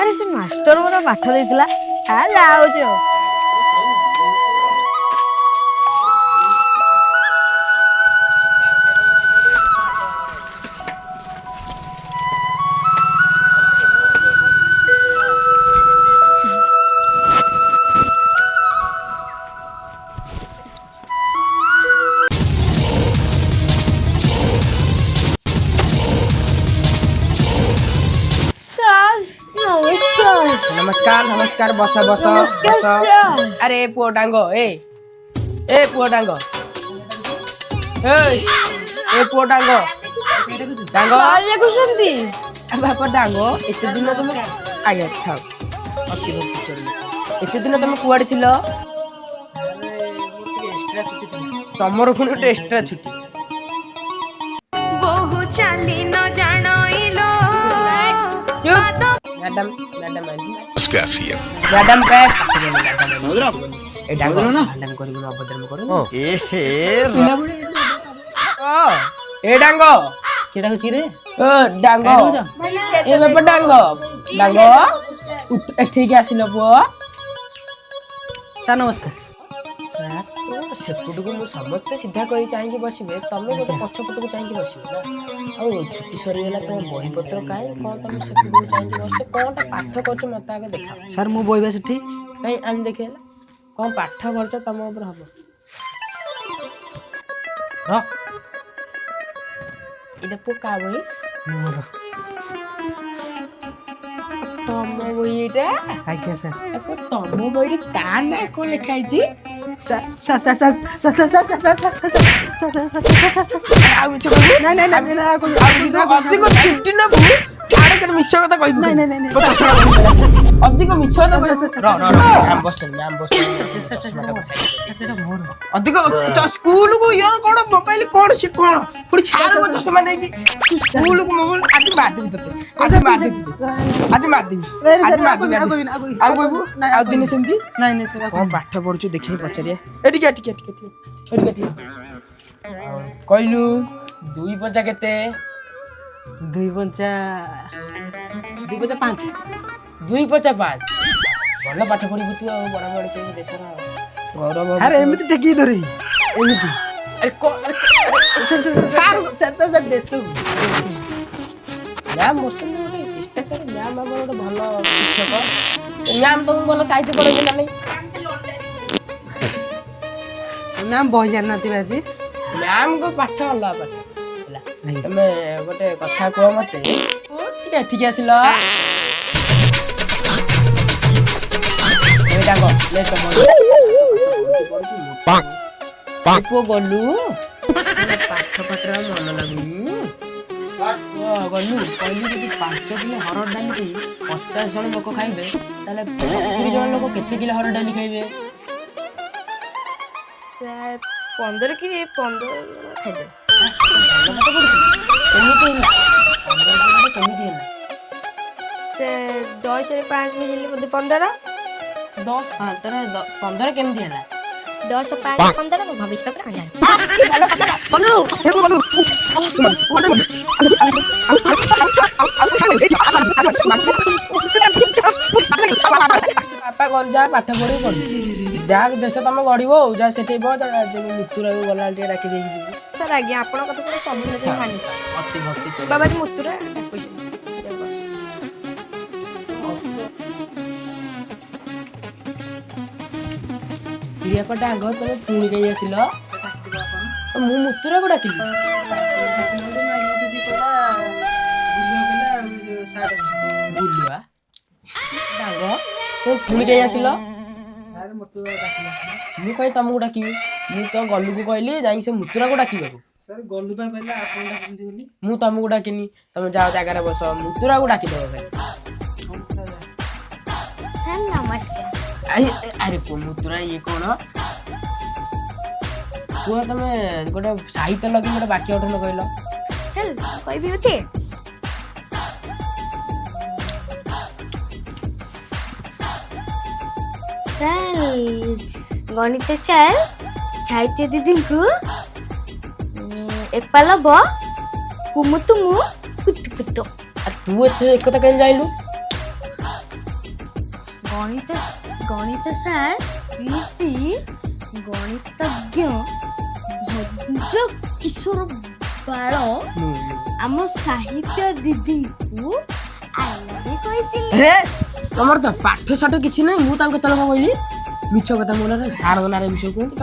ଆରେ ସେ ମାଷ୍ଟର ମୋତେ ପାଠ ଦେଇଥିଲା ଯାଉଛି ଆଉ नमस्कार नमस्कार बस बस बस अरे पुओ डांग ए पुओ डांग ए पुओ डांग डांग बापा डांग एते दिन तुम आगे था अति भक्ति चल एते दिन तुम कुआडे थिलो तमरो पुनी गोटे एक्स्ट्रा छुट्टी बहु चाली न जानइलो मैडम मैडम मैडम पैक ए डांग ना मैडम करी न अभद्रम करू ए हे ए डांग केडा होची रे ओ डांग ए बापा डांग डांग उठ ठीक आसिलो पुओ सर नमस्कार सेपटू को समस्त सीधा कही चाहिए बसबे तमें गोटे पछपट को चाहिए बसबे और छुट्टी सरीगला तुम बही पत्र कहीं कौन तुम सेपटू चाहिए बस कौन पाठ कर मत आगे देखा सर मु बइबा सेठी कहीं आम देखे कौन पाठ कर तुम ऊपर हम हां इधर पुका बही मोर तुम बहीटा आज्ञा सर तुम बही का ना कौन लिखाई छी अधिक छुट्टी ना मिछ कथा अधिक मिछ अधिक स्कूल को यार कौन मोबाइल कौन सी कौन पूरी छाड़ में चश्मा नहीं कि स्कूल को मोबाइल आज मार देबी तते आज मार देबी आज मार देबी आ कोइबू आ दिन सेमती नहीं सर कौन पाठ पढुछु देखि पछरिया एटी के कहलु दुई पंचा केते 2.5 2 पंचा 5 भल पाठ पढिबु तू आ बडा बडा चाहिँ देशर गौरव अरे एमिति टेकी धरि एमिति अरे सर देसु मैम मोसन गोटे चेष्टा कर मैम हमर गोटे भल शिक्षक मैम तुम भल साहित्य पढाइ ना नहीं नाम बहि जाननाती बाजी मैम को पाठ हल्ला पाठ हला तमे गोटे कथा को मते ठीक आसिल ए डांगो ले तम पो गलु पाठ पत्र मन लागु गलु कहलु যদি 5 किलो हरड़ डाली 50 जन लोक खाइबे ताले 70 जन लोक केते किलो हरड़ डाली खाइबे 15 कि 15 खाइबे केमिति से 10 रे 5 मिले बोधे 15 10 हां तरे 15 केमिति हैला 10 5 15 को भविष्य पर आ पापा कोन जा पाठ पढी पढी जा देश तमे गढिबो जा सेठी बो मुतुरा को गला टे राखी देई सर आज्ञा आपण कथा को सब लोग मानि अति भक्ति बाबा जी मुतुरा डाकुछ प्रिया पटा आग तमे पुणी गई आसिलो मु मुतुरा को डाकिली बुलुआ डांग तो पुणी गई आसिलो मु कहि तमको डाकिबी मु तो गल्लू को कहली जाई से मुतुरा को डाकिबो सर गल्लू बा कहला आपण डाकंती बोली मु तमको डाकिनी तमे जाओ जागारे बस मुतुरा को डाकी देबो भाई सर नमस्कार अरे पो मुतुरा ये कोन तू तमे गोटे साहित्य लगी गोटे बाकी उठन कहलो चल कोई भी होते चल गणित चल साहित्य दीदी को एपाल ब कुमुतुमु कुतु कुतु तू एक कथा कहीं जाइलु ଗଣିତ ଗଣିତ ସାର୍ ଶ୍ରୀ ଶ୍ରୀ ଗଣିତଜ୍ଞ ଭଞ୍ଜ କିଶୋର ବାଳ ଆମ ସାହିତ୍ୟ ଦିଦିଙ୍କୁ ଆଇ ଲଭ୍ ୟୁ କହିଥିଲେ। ଆରେ ତମର ତ ପାଠ ସାଠ କିଛି ନାହିଁ। ମୁଁ ତାଙ୍କୁ କେତେବେଳେ କଣ କହିଲି? ମିଛ କଥା ମୋ ନାଁରେ ସାର୍ ନାଁରେ ବିଷୟ କୁହନ୍ତି।